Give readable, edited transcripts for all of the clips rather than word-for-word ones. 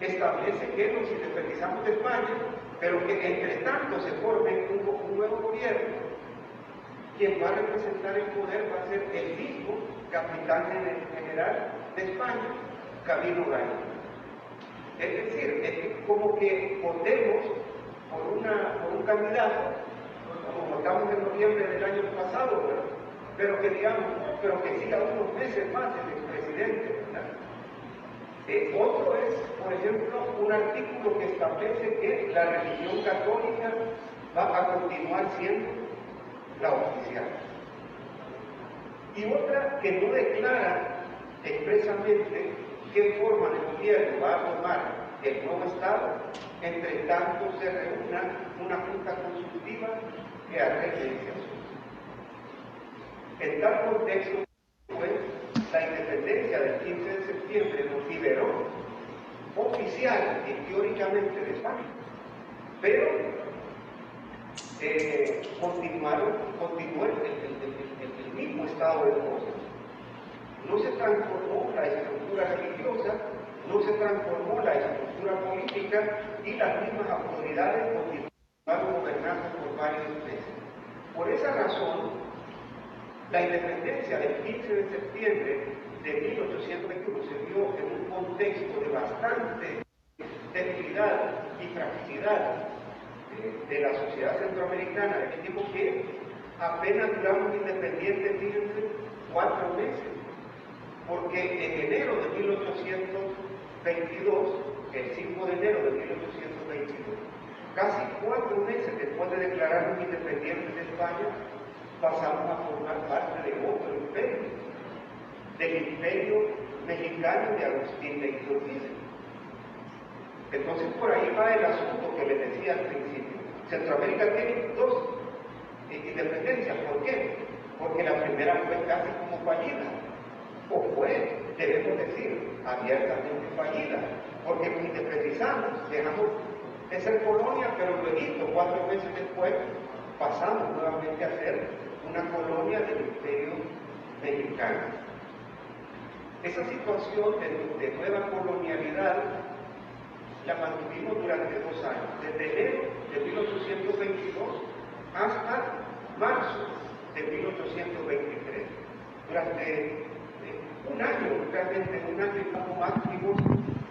establece que nos independizamos de España, pero que entre tanto se forme un nuevo gobierno. Quien va a representar el poder va a ser el mismo capitán general de España, Camilo Gallo. Es decir, es que como que votemos por un candidato, como votamos en noviembre del año pasado, ¿verdad? Pero que digamos, pero que siga unos meses más el expresidente, ¿verdad? Otro es, por ejemplo, un artículo que establece que la religión católica va a continuar siendo la oficial. Y otra que no declara expresamente qué forma de gobierno va a formar el nuevo Estado, entre tanto se reúna una junta consultiva que arregle ese asunto. En tal contexto, pues, la independencia del 15 de septiembre nos liberó oficial y teóricamente de España, pero continuó el mismo estado de cosas. No se transformó la estructura religiosa, no se transformó la estructura política y las mismas autoridades continuaron gobernando por varios meses. Por esa razón, la independencia del 15 de septiembre de 1821 se dio en un contexto de bastante debilidad y fragilidad de la sociedad centroamericana, de tiempo que apenas duramos independientes, fíjense, 4 meses, porque en enero de 1822, el 5 de enero de 1822, casi 4 meses después de declararnos independientes de España, pasamos a formar parte de otro imperio, del imperio mexicano de Agustín de Iturbide. Entonces por ahí va el asunto que les decía al principio. Centroamérica tiene 2 independencias. ¿Por qué? Porque la primera fue casi como fallida, o fue, debemos decir, abiertamente fallida, porque nos independizamos, dejamos de ser colonia, pero luego, 4 meses después, pasamos nuevamente a ser una colonia del imperio mexicano. Esa situación de nueva colonialidad la mantuvimos durante 2 años, desde enero de 1822 hasta marzo de 1823. Durante un año, realmente un año y poco más, tuvimos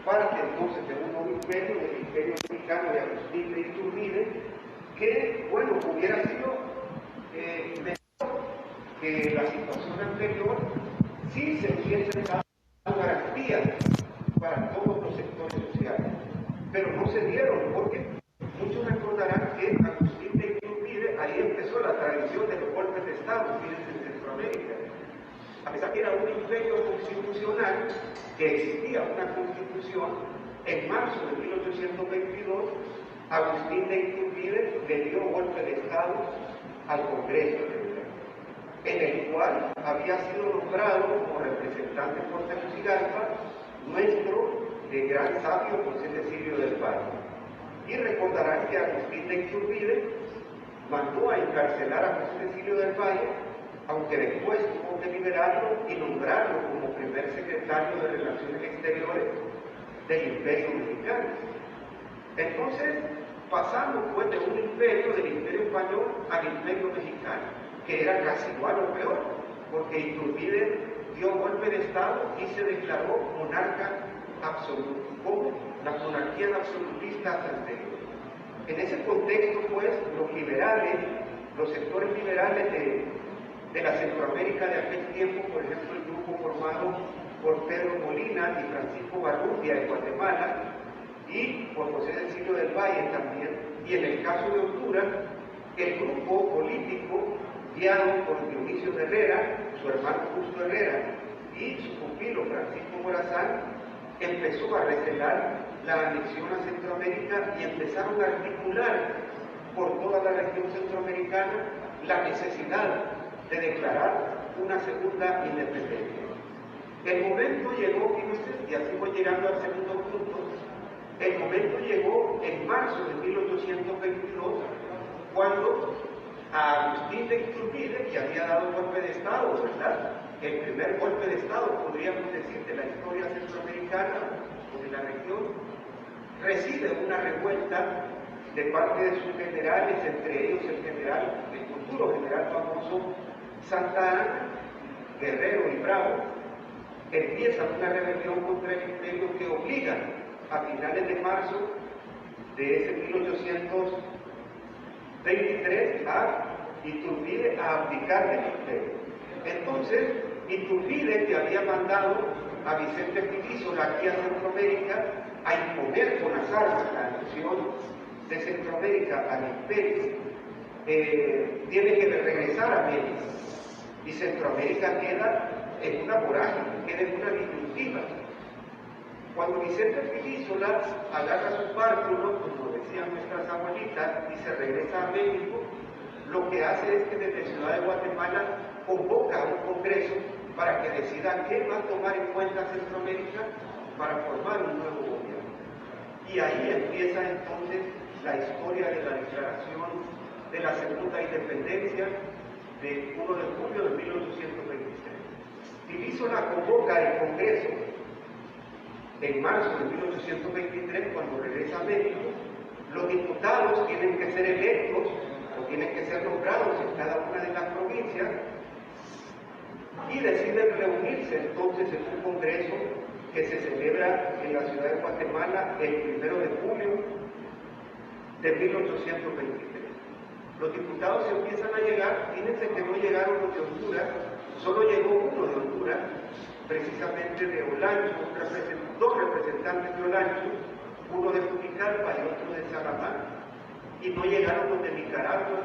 parte entonces de un nuevo imperio, del imperio mexicano de Agustín de Iturbide, que, bueno, hubiera sido mejor que la situación anterior si se hubiesen dado garantías para todos los sectores sociales. Pero no se dieron, porque muchos recordarán que Agustín de Iturbide, ahí empezó la tradición de los golpes de Estado, fíjense, en Centroamérica. A pesar que era un imperio constitucional, que existía una constitución, en marzo de 1822, Agustín de Iturbide le dio golpe de Estado al Congreso, en el cual había sido nombrado como representante por Tegucigalpa nuestro gran sabio José Cecilio del Valle. Y recordarán que Agustín de Iturbide mandó a encarcelar a José Cecilio del Valle, aunque después tuvo que liberarlo y nombrarlo como primer secretario de Relaciones Exteriores del Imperio Mexicano. Entonces, pasamos pues de un imperio, del Imperio Español, al Imperio Mexicano, que era casi igual o peor, porque Iturbide dio golpe de Estado y se declaró monarca absoluto, como la monarquía absolutista anterior. En ese contexto, pues, los liberales, los sectores liberales de la Centroamérica de aquel tiempo, por ejemplo, el grupo formado por Pedro Molina y Francisco Barrundia de Guatemala, y por José Cecilio del Valle también, y en el caso de Honduras, el grupo político guiado por Dionisio de Herrera, su hermano Justo Herrera, y su pupilo Francisco Morazán, empezó a recelar la anexión a Centroamérica y empezaron a articular por toda la región centroamericana la necesidad de declarar una segunda independencia. El momento llegó, fíjense, y así voy llegando al segundo punto, el momento llegó en marzo de 1822, cuando a Agustín de Iturbide, que había dado golpe de Estado, ¿verdad? El primer golpe de Estado, podríamos decir, de la historia centroamericana o de la región, recibe una revuelta de parte de sus generales, entre ellos el futuro general famoso Santa Anna, guerrero y bravo. Empieza una rebelión contra el imperio que obliga a finales de marzo de ese 1823 a Iturbide a abdicar del imperio. Entonces, Iturbide, que había mandado a Vicente Filísola aquí a Centroamérica a imponer con las armas la anexión de Centroamérica al imperio, tiene que regresar a México. Y Centroamérica queda en una vorágine, queda en una disyuntiva. Cuando Vicente Filísola agarra su bártulo, como decían nuestras abuelitas, y se regresa a México, lo que hace es que desde Ciudad de Guatemala convoca a un congreso para que decida qué va a tomar en cuenta Centroamérica para formar un nuevo gobierno. Y ahí empieza entonces la historia de la declaración de la segunda independencia de 1 de julio de 1823. Filísola convoca el Congreso en marzo de 1823, cuando regresa a México. Los diputados tienen que ser electos o tienen que ser nombrados en cada una de las provincias y deciden reunirse entonces en un congreso que se celebra en la ciudad de Guatemala el 1 de julio de 1823. Los diputados empiezan a llegar, fíjense que no llegaron los de Honduras, solo llegó uno de Honduras, precisamente de Olancho, dos representantes de Olancho, uno de Juticalpa y otro de Salamanca, y no llegaron los de Nicaragua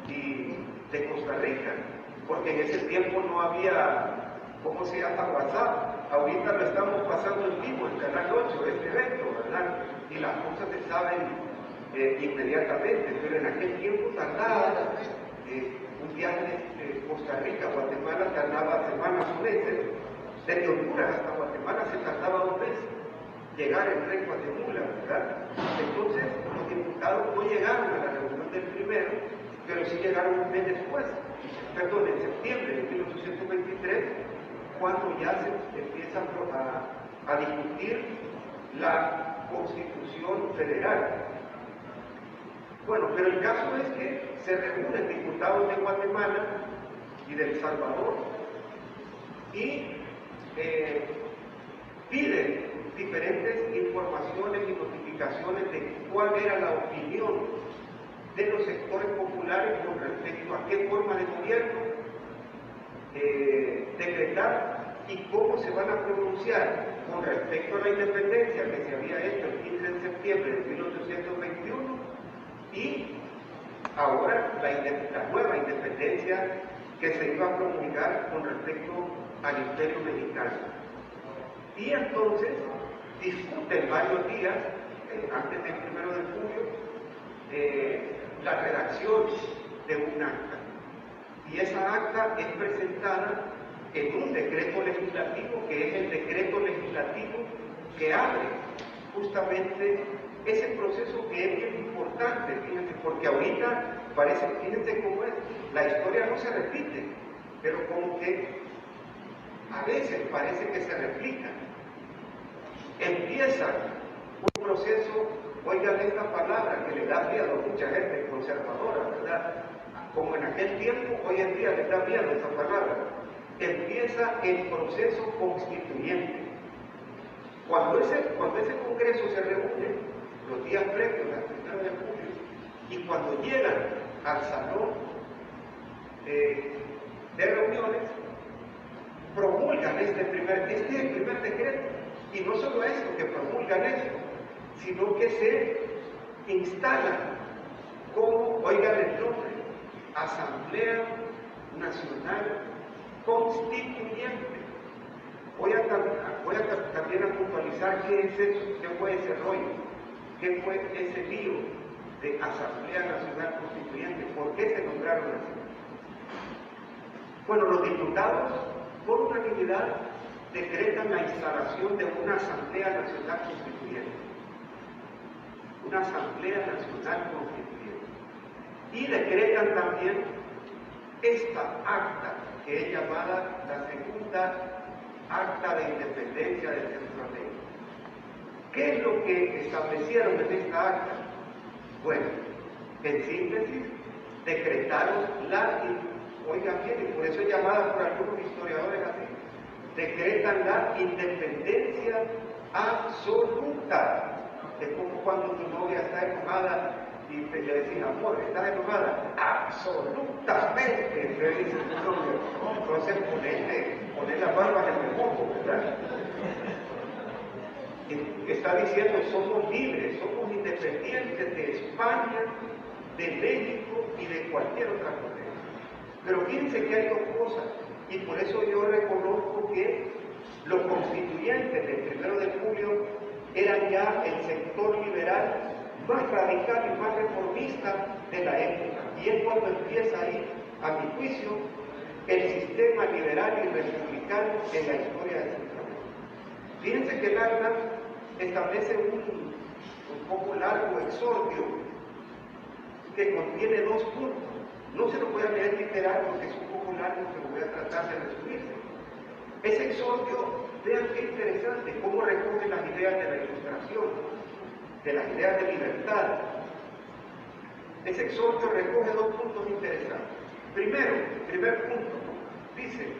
y de Costa Rica, porque en ese tiempo no había, ¿cómo se llama? WhatsApp. Ahorita lo estamos pasando en vivo, en Canal 8, este evento, ¿verdad? Y las cosas se saben inmediatamente, pero en aquel tiempo tardaba, un viaje de Costa Rica a Guatemala tardaba semanas o meses, desde Honduras hasta Guatemala se tardaba 2 meses llegar en tren Guatemala, ¿verdad? Entonces los diputados no llegaron a la reunión del primero, pero sí llegaron un mes después, perdón, en septiembre de 1823, cuando ya se empieza a discutir la Constitución Federal. Bueno, pero el caso es que se reúnen diputados de Guatemala y de El Salvador y piden diferentes informaciones y notificaciones de cuál era la opinión de los sectores populares con respecto a qué forma de gobierno decretar y cómo se van a pronunciar con respecto a la independencia que se había hecho el 15 de septiembre de 1821 y ahora la nueva independencia que se iba a promulgar con respecto al Imperio Mexicano. Y entonces discuten varios días, antes del 1 de julio, la redacción de un acta. Y esa acta es presentada en un decreto legislativo, que es el decreto legislativo que abre justamente ese proceso que es bien importante, fíjense, porque ahorita parece, fíjense cómo es, la historia no se repite, pero como que a veces parece que se replica. Empieza un proceso, oigan esta palabra que le da miedo a mucha gente conservadora, ¿verdad? Como en aquel tiempo, hoy en día les da miedo esa palabra. Empieza el proceso constituyente. Cuando ese congreso se reúne, los días previos al 1 de julio, y cuando llegan al salón de reuniones, promulgan este es el primer decreto. Y no solo eso, que promulgan eso, sino que se instalan como, oigan el nombre, Asamblea Nacional Constituyente. Voy a también a puntualizar qué es eso, qué fue ese rollo, qué fue ese lío de Asamblea Nacional Constituyente, por qué se nombraron así. Bueno, los diputados, por unanimidad, decretan la instalación de una Asamblea Nacional Constituyente. Una Asamblea Nacional Constituyente. Y decretan también esta acta, que es llamada la segunda Acta de Independencia de Centroamérica. ¿Qué es lo que establecieron en esta acta? Bueno, en síntesis, decretaron oigan bien, y por eso es llamada por algunos historiadores así, decretan la independencia absoluta. Es como cuando tu novia está enojada y le decís, amor, ¿estás enojada? Absolutamente, le dice tu novio. Entonces ponle la barba en el remojo, ¿verdad? Está diciendo, somos libres, somos independientes de España, de México y de cualquier otra potencia. Pero fíjense que hay dos cosas, y por eso yo reconozco que los constituyentes del 1 de julio eran ya el sector liberal más radical y más reformista de la época. Y es cuando empieza ahí, a mi juicio, el sistema liberal y republicano en la historia de Centroamérica. Fíjense que el acta establece un poco largo exordio que contiene 2 puntos. No se lo voy a leer literal porque es un poco largo, pero voy a tratar de resumirse. Ese exordio, vean qué interesante, cómo recoge las ideas de la Ilustración, de las ideas de libertad. Ese exordio recoge 2 puntos interesantes. Primero, primer punto, dice,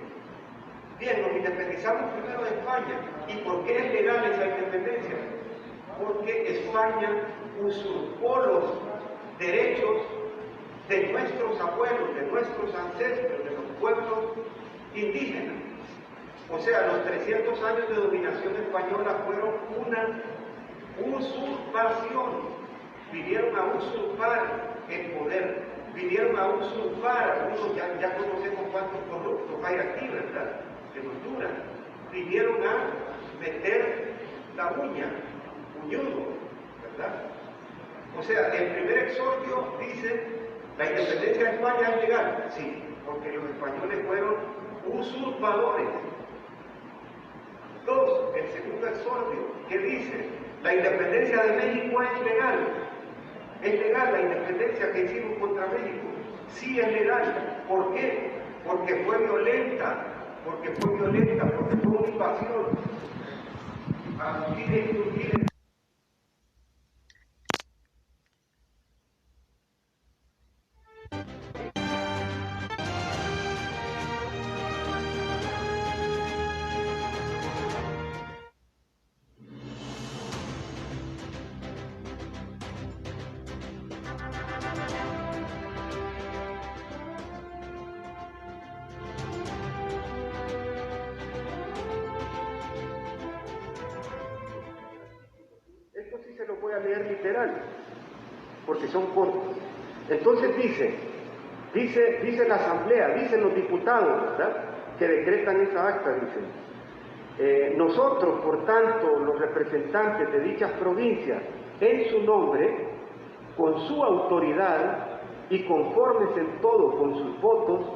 bien, nos independizamos primero de España. ¿Y por qué es legal esa independencia? Porque España usurpó los derechos de nuestros abuelos, de nuestros ancestros, de los pueblos indígenas. O sea, los 300 años de dominación española fueron una usurpación. Vinieron a usurpar el poder, vinieron a usurpar, algunos ya conocemos cuántos corruptos hay aquí, ¿verdad? De Honduras. Vinieron a meter la uña, puñudo, ¿verdad? O sea, el primer exordio dice, ¿la independencia de España es legal? Sí, porque los españoles fueron usurpadores. 2, el segundo exordio, que dice, ¿la independencia de México es legal? Es legal la independencia que hicimos contra México. Sí es legal. ¿Por qué? Porque fue violenta, porque fue una invasión. Esto sí se lo voy a leer literal, porque son cortos. Entonces dice la asamblea, dicen los diputados, ¿verdad?, que decretan esa acta, dicen. Nosotros, por tanto, los representantes de dichas provincias, en su nombre, con su autoridad y conformes en todo con sus votos,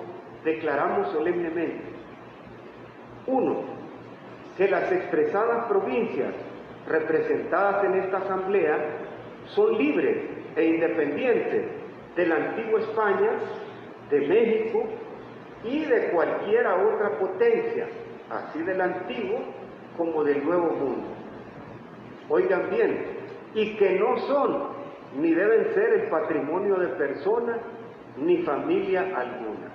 declaramos solemnemente: 1. Que las expresadas provincias representadas en esta asamblea son libres e independientes de la antigua España, de México y de cualquiera otra potencia, así del antiguo como del nuevo mundo. Oigan bien, y que no son ni deben ser el patrimonio de persona ni familia alguna.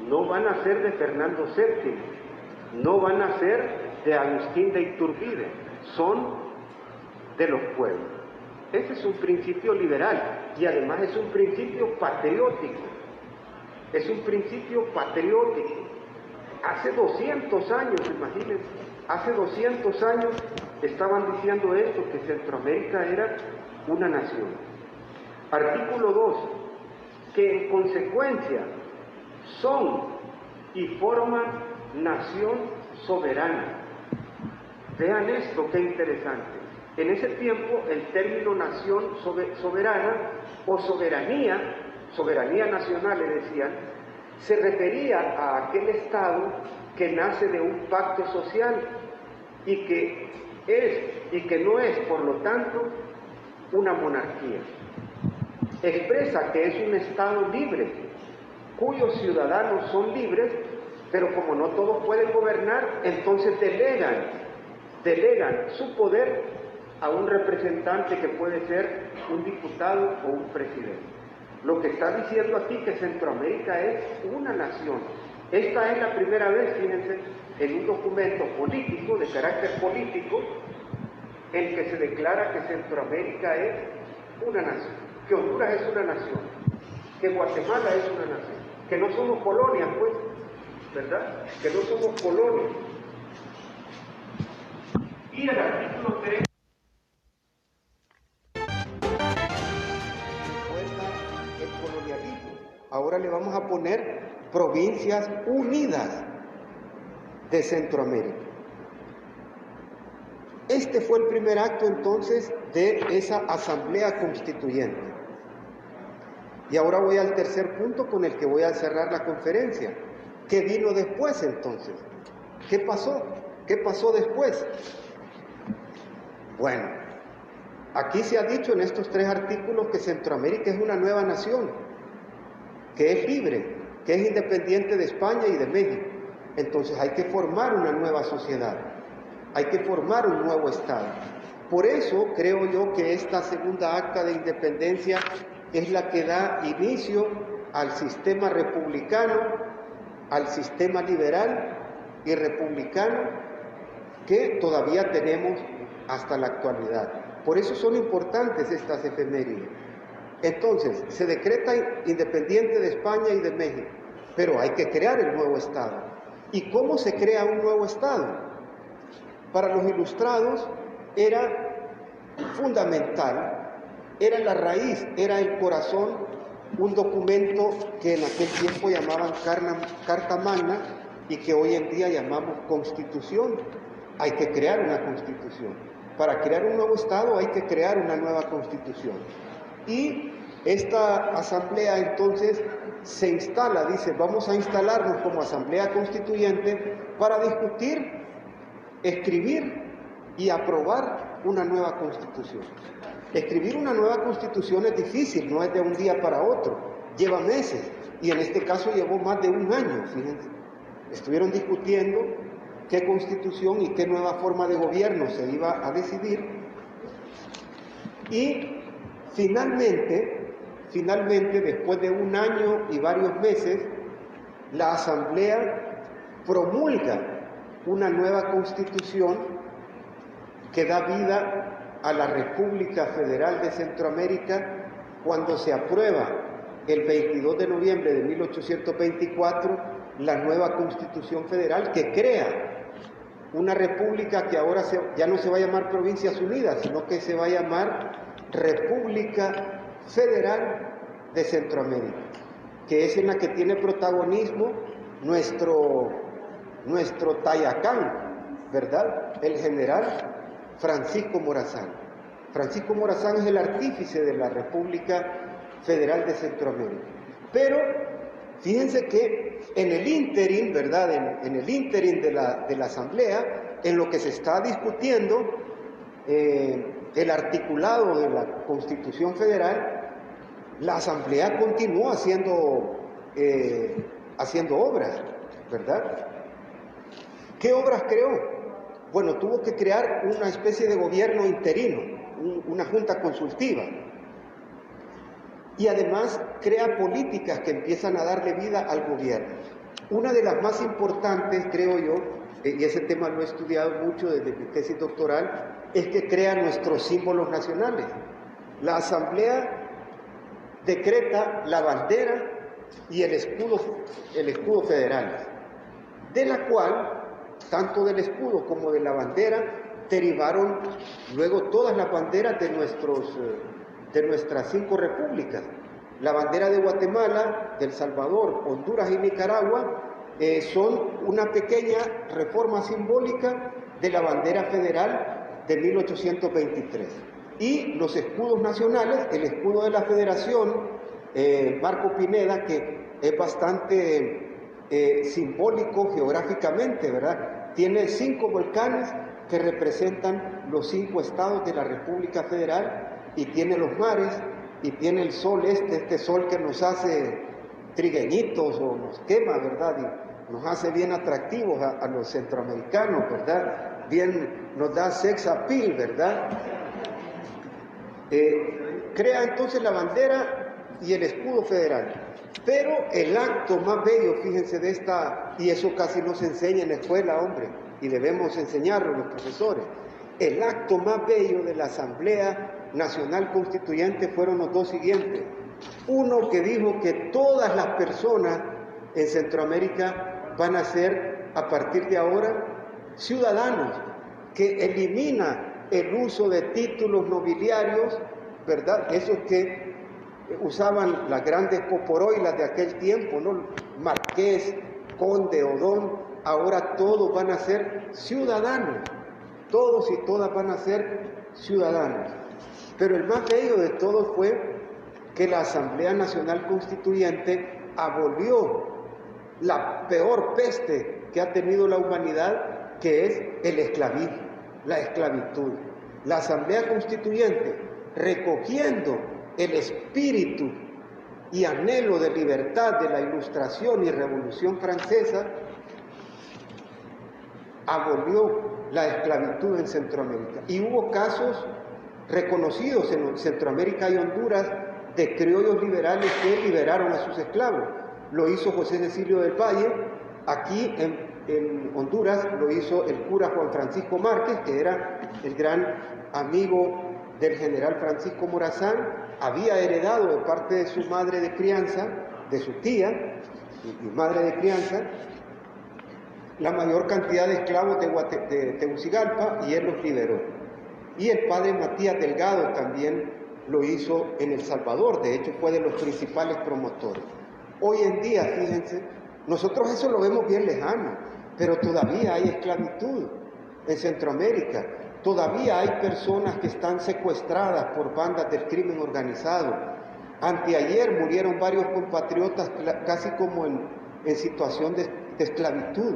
No van a ser de Fernando VII, no van a ser de Agustín de Iturbide, son de los pueblos. Ese es un principio liberal y además es un principio patriótico. Es un principio patriótico. Hace 200 años, imagínense, hace 200 años estaban diciendo esto, que Centroamérica era una nación. Artículo 2, que en consecuencia son y forman nación soberana. Vean esto, qué interesante. En ese tiempo el término nación soberana o soberanía nacional le decían, se refería a aquel Estado que nace de un pacto social y que no es, por lo tanto, una monarquía. Expresa que es un Estado libre, cuyos ciudadanos son libres, pero como no todos pueden gobernar, entonces delegan su poder a un representante que puede ser un diputado o un presidente. Lo que está diciendo aquí que Centroamérica es una nación. Esta es la primera vez, fíjense, en un documento político, de carácter político, en que se declara que Centroamérica es una nación, que Honduras es una nación, que Guatemala es una nación, que no somos colonias, pues, ¿verdad? Que no somos colonias. Y el artículo 3 el colonialismo. Ahora le vamos a poner Provincias Unidas de Centroamérica. Este fue el primer acto entonces de esa asamblea constituyente. Y ahora voy al tercer punto con el que voy a cerrar la conferencia. ¿Qué vino después entonces? ¿Qué pasó? ¿Qué pasó después? Bueno, aquí se ha dicho en estos 3 artículos que Centroamérica es una nueva nación, que es libre, que es independiente de España y de México. Entonces hay que formar una nueva sociedad, hay que formar un nuevo Estado. Por eso creo yo que esta segunda acta de independencia es la que da inicio al sistema republicano, al sistema liberal y republicano que todavía tenemos hasta la actualidad. Por eso son importantes estas efemérides. Entonces, se decreta independiente de España y de México, pero hay que crear el nuevo Estado. ¿Y cómo se crea un nuevo Estado? Para los ilustrados era fundamental, era la raíz, era el corazón, un documento que en aquel tiempo llamaban Carta Magna y que hoy en día llamamos Constitución. Hay que crear una Constitución. Para crear un nuevo Estado hay que crear una nueva Constitución. Y esta asamblea entonces se instala, dice, vamos a instalarnos como asamblea constituyente para discutir, escribir y aprobar una nueva constitución. Escribir una nueva constitución es difícil, no es de un día para otro, lleva meses, y en este caso llevó más de un año, fíjense. Estuvieron discutiendo qué constitución y qué nueva forma de gobierno se iba a decidir, y finalmente, después de un año y varios meses, la Asamblea promulga una nueva Constitución que da vida a la República Federal de Centroamérica cuando se aprueba el 22 de noviembre de 1824 la nueva Constitución Federal que crea una república que ahora ya no se va a llamar Provincias Unidas, sino que se va a llamar República Federal de Centroamérica, que es en la que tiene protagonismo nuestro Tayacán, ¿verdad? El general Francisco Morazán. Francisco Morazán es el artífice de la República Federal de Centroamérica. Pero fíjense que en el ínterin, ¿verdad? En el ínterin de la Asamblea, en lo que se está discutiendo, el articulado de la Constitución Federal, la Asamblea continuó haciendo obras, ¿verdad? ¿Qué obras creó? Bueno, tuvo que crear una especie de gobierno interino, una junta consultiva. Y además crea políticas que empiezan a darle vida al gobierno. Una de las más importantes, creo yo, y ese tema lo he estudiado mucho desde mi tesis doctoral, es que crea nuestros símbolos nacionales. La Asamblea decreta la bandera y el escudo federal, de la cual, tanto del escudo como de la bandera, derivaron luego todas las banderas de nuestras 5 repúblicas. La bandera de Guatemala, de El Salvador, Honduras y Nicaragua son una pequeña reforma simbólica de la bandera federal de 1823. Y los escudos nacionales, el escudo de la Federación, Marco Pineda, que es bastante simbólico geográficamente, ¿verdad? Tiene 5 volcanes que representan los 5 estados de la República Federal, y tiene los mares, y tiene el sol este sol que nos hace trigueñitos o nos quema, ¿verdad? Y nos hace bien atractivos a los centroamericanos, ¿verdad? Bien, nos da sex appeal, ¿verdad? crea entonces la bandera y el escudo federal. Pero el acto más bello, fíjense, de esta, y eso casi no se enseña en la escuela, hombre, y debemos enseñarlo los profesores, el acto más bello de la Asamblea Nacional Constituyente fueron los dos siguientes. Uno que dijo que todas las personas en Centroamérica van a ser, a partir de ahora, ciudadanos, que elimina el uso de títulos nobiliarios, ¿verdad? Esos que usaban las grandes poporoilas de aquel tiempo, ¿no? Marqués, conde o don, ahora todos van a ser ciudadanos, todos y todas van a ser ciudadanos. Pero el más bello de todo fue que la Asamblea Nacional Constituyente abolió la peor peste que ha tenido la humanidad, que es el esclavismo, la esclavitud. La Asamblea Constituyente, recogiendo el espíritu y anhelo de libertad de la Ilustración y Revolución Francesa, abolió la esclavitud en Centroamérica. Y hubo casos reconocidos en Centroamérica y Honduras de criollos liberales que liberaron a sus esclavos. Lo hizo José Cecilio del Valle, aquí en Honduras lo hizo el cura Juan Francisco Márquez, que era el gran amigo del general Francisco Morazán, había heredado de parte de su madre de crianza, de su tía y madre de crianza, la mayor cantidad de esclavos de Tegucigalpa, y él los liberó. Y el padre Matías Delgado también lo hizo en El Salvador, de hecho fue de los principales promotores. Hoy en día, fíjense, nosotros eso lo vemos bien lejano, pero todavía hay esclavitud en Centroamérica, todavía hay personas que están secuestradas por bandas del crimen organizado. Anteayer murieron varios compatriotas casi como en situación de esclavitud.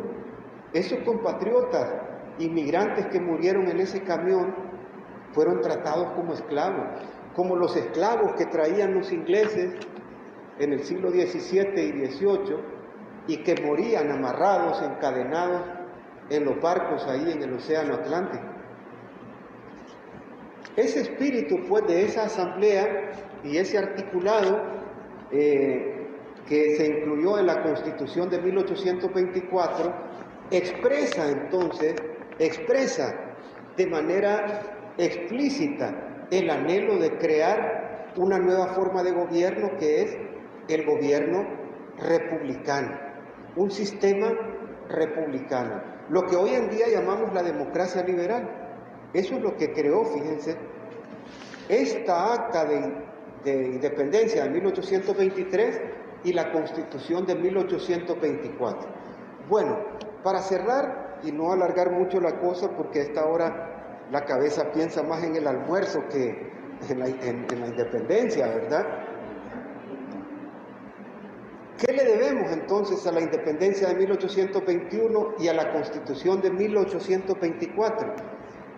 Esos compatriotas inmigrantes que murieron en ese camión fueron tratados como esclavos, como los esclavos que traían los ingleses en el siglo XVII y XVIII y que morían amarrados, encadenados en los barcos ahí en el Océano Atlántico. Ese espíritu, pues, de esa asamblea y ese articulado que se incluyó en la Constitución de 1824, expresa de manera explícita el anhelo de crear una nueva forma de gobierno, que es el gobierno republicano, un sistema republicano, lo que hoy en día llamamos la democracia liberal. Eso es lo que creó, fíjense, esta acta de independencia de 1823 y la Constitución de 1824. Bueno, para cerrar y no alargar mucho la cosa, porque a esta hora la cabeza piensa más en el almuerzo que en la independencia, ¿verdad? ¿Qué le debemos entonces a la independencia de 1821 y a la Constitución de 1824?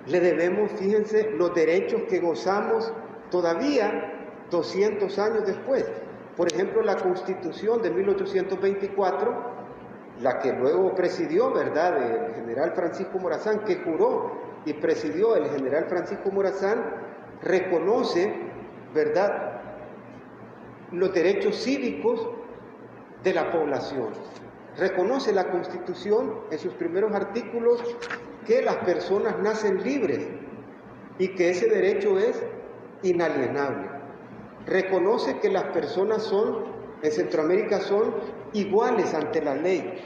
Le debemos, fíjense, los derechos que gozamos todavía 200 años después. Por ejemplo, la Constitución de 1824, la que luego presidió, ¿verdad?, el general Francisco Morazán, que juró y presidió el general Francisco Morazán, reconoce, ¿verdad?, los derechos cívicos de la población. Reconoce la Constitución en sus primeros artículos que las personas nacen libres y que ese derecho es inalienable. Reconoce que las personas en Centroamérica son iguales ante la ley.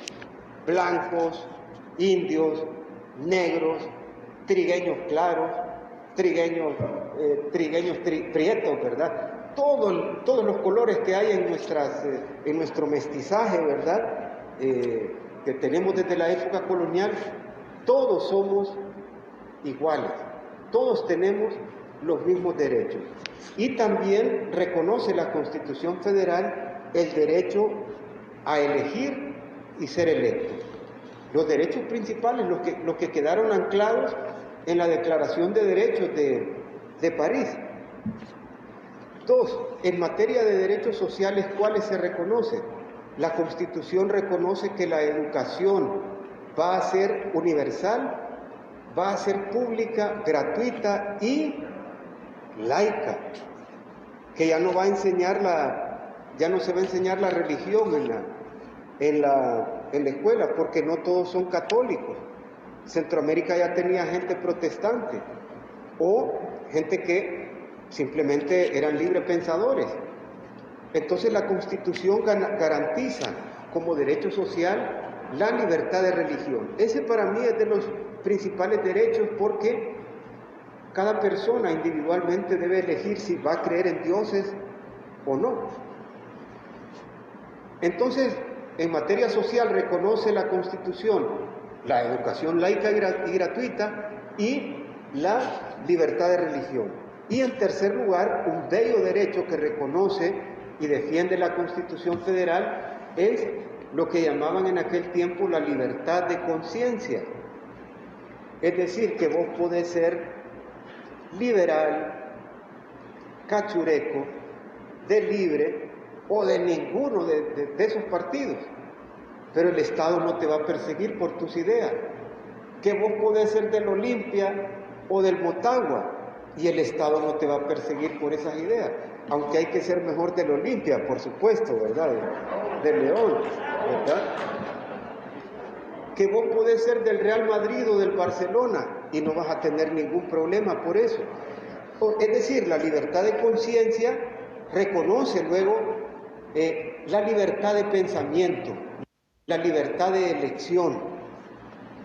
Blancos, indios, negros, trigueños claros, trigueños prietos, ¿verdad? Todos los colores que hay en nuestro mestizaje, ¿verdad? Que tenemos desde la época colonial, todos somos iguales, todos tenemos los mismos derechos. Y también reconoce la Constitución Federal el derecho a elegir y ser electo. Los derechos principales, los que quedaron anclados en la Declaración de Derechos de París. Dos, en materia de derechos sociales, ¿cuáles se reconocen? La Constitución reconoce que la educación va a ser universal, va a ser pública, gratuita y laica, que ya no va a enseñar ya no se va a enseñar la religión en la escuela, porque no todos son católicos. Centroamérica ya tenía gente protestante o gente que simplemente eran libre pensadores. Entonces la Constitución garantiza como derecho social la libertad de religión. Ese para mí es de los principales derechos, porque cada persona individualmente debe elegir si va a creer en dioses o no. Entonces, en materia social reconoce la Constitución la educación laica y gratuita y la libertad de religión. Y en tercer lugar, un bello derecho que reconoce y defiende la Constitución Federal es lo que llamaban en aquel tiempo la libertad de conciencia. Es decir, que vos podés ser liberal, cachureco, de libre o de ninguno de esos partidos, pero el Estado no te va a perseguir por tus ideas. Que vos podés ser del Olimpia o del Motagua y el Estado no te va a perseguir por esas ideas, aunque hay que ser mejor del Olimpia, por supuesto, ¿verdad? Del León, ¿verdad? Que vos podés ser del Real Madrid o del Barcelona y no vas a tener ningún problema por eso. Es decir, la libertad de conciencia reconoce luego la libertad de pensamiento, la libertad de elección.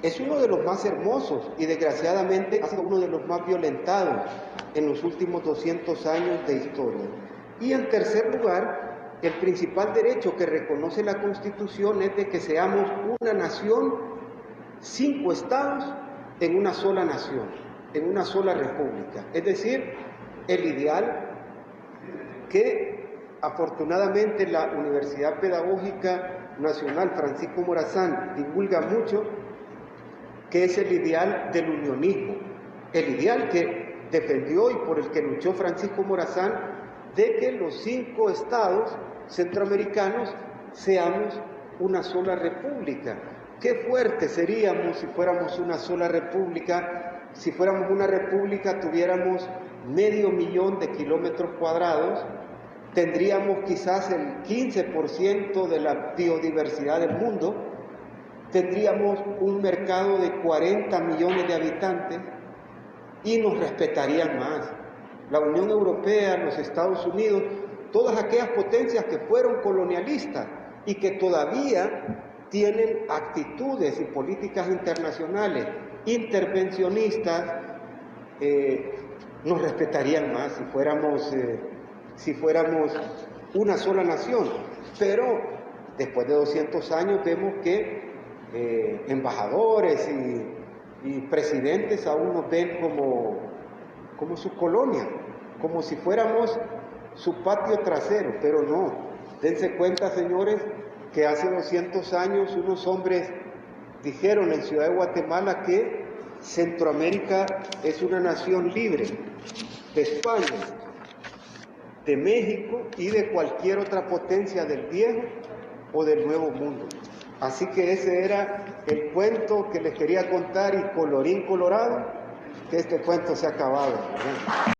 Es uno de los más hermosos y desgraciadamente ha sido uno de los más violentados en los últimos 200 años de historia. Y en tercer lugar, el principal derecho que reconoce la Constitución es de que seamos una nación, 5 estados en una sola nación, en una sola república. Es decir, el ideal que afortunadamente la Universidad Pedagógica Nacional Francisco Morazán divulga mucho, que es el ideal del unionismo, el ideal que defendió y por el que luchó Francisco Morazán, de que los 5 estados centroamericanos seamos una sola república. Qué fuerte seríamos si fuéramos una sola república. Si fuéramos una república tuviéramos 500,000 de kilómetros cuadrados, tendríamos quizás el 15% de la biodiversidad del mundo, tendríamos un mercado de 40 millones de habitantes y nos respetarían más. La Unión Europea, los Estados Unidos, todas aquellas potencias que fueron colonialistas y que todavía tienen actitudes y políticas internacionales intervencionistas, nos respetarían más si fuéramos una sola nación. Pero después de 200 años vemos que embajadores y presidentes aún nos ven como su colonia, como si fuéramos su patio trasero, pero no. Dense cuenta, señores, que hace 200 años unos hombres dijeron en Ciudad de Guatemala que Centroamérica es una nación libre de España, de México y de cualquier otra potencia del Viejo o del Nuevo Mundo. Así que ese era el cuento que les quería contar, y colorín colorado, que este cuento se ha acabado, ¿verdad?